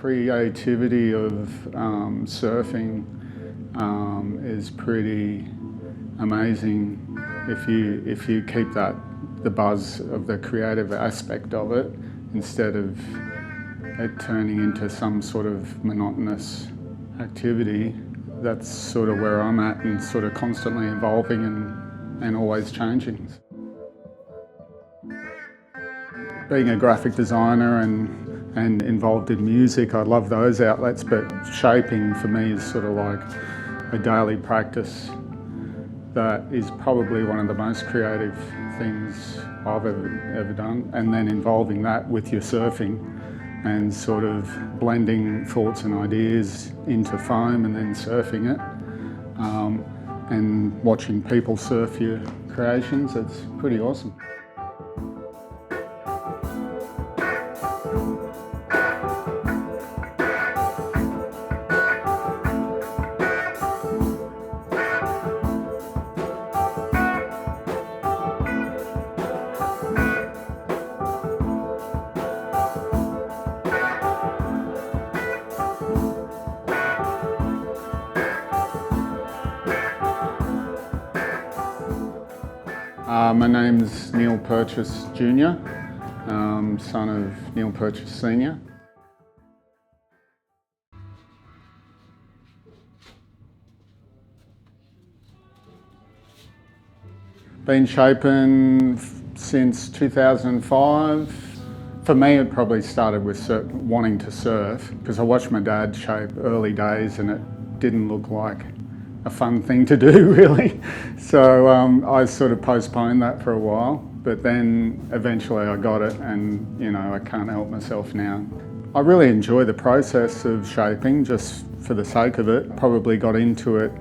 creativity of surfing is pretty amazing if you keep the buzz of the creative aspect of it instead of it turning into some sort of monotonous activity. That's sort of where I'm at, and sort of constantly evolving and always changing. Being a graphic designer and involved in music, I love those outlets, but shaping for me is sort of like a daily practice that is probably one of the most creative things I've ever done. And then involving that with your surfing and sort of blending thoughts and ideas into foam and then surfing it, and watching people surf your creations, it's pretty awesome. My name's Neal Purchase Junior, son of Neal Purchase Senior. Been shaping since 2005. For me, it probably started with wanting to surf, because I watched my dad shape early days and it didn't look like a fun thing to do, really. So I sort of postponed that for a while, but then eventually I got it, and I can't help myself now. I really enjoy the process of shaping just for the sake of it. Probably got into it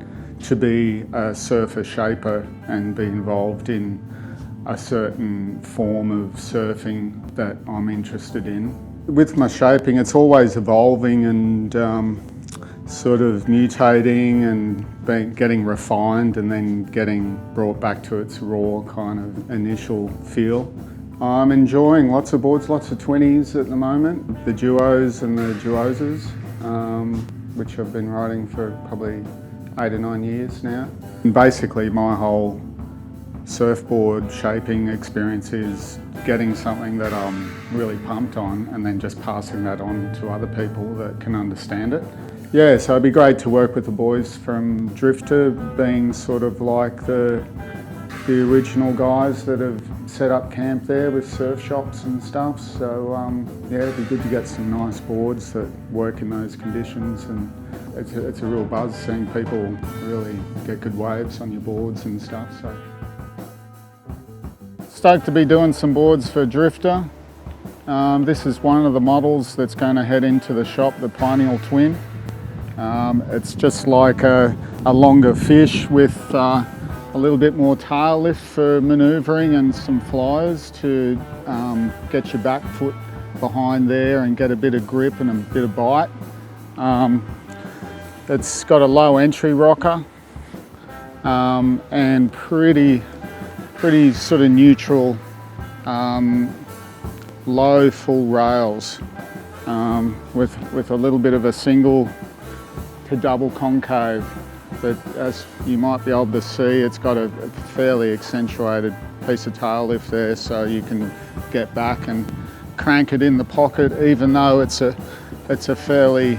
to be a surfer shaper and be involved in a certain form of surfing that I'm interested in. With my shaping, it's always evolving and sort of mutating and getting refined and then getting brought back to its raw kind of initial feel. I'm enjoying lots of boards, lots of 20s at the moment, the duos and the duosas, which I've been riding for probably 8 or 9 years now. And basically my whole surfboard shaping experience is getting something that I'm really pumped on and then just passing that on to other people that can understand it. Yeah, so it'd be great to work with the boys from Drifter, being sort of like the original guys that have set up camp there with surf shops and stuff. So yeah, it'd be good to get some nice boards that work in those conditions, and it's a real buzz seeing people really get good waves on your boards and stuff. So stoked to be doing some boards for Drifter. This is one of the models that's going to head into the shop, the Pineal Twin. It's just like a longer fish with a little bit more tail lift for manoeuvring and some flyers to get your back foot behind there and get a bit of grip and a bit of bite. It's got a low entry rocker and pretty sort of neutral low full rails with a little bit of a single to double concave, but as you might be able to see, it's got a fairly accentuated piece of tail lift there, so you can get back and crank it in the pocket, even though it's a fairly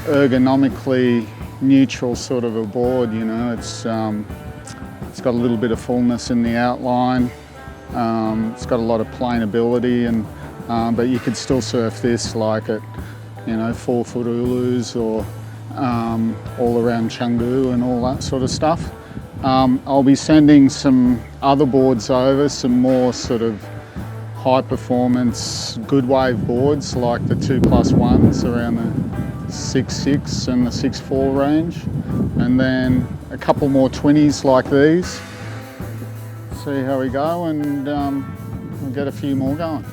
ergonomically neutral sort of a board. It's got a little bit of fullness in the outline. It's got a lot of planeability, and but you could still surf this like at 4-foot Ulus or all around Canggu and all that sort of stuff. I'll be sending some other boards over, some more sort of high performance good wave boards like the 2+1s around the 6.6 and the 6.4 range, and then a couple more 20s like these. See how we go, and we'll get a few more going.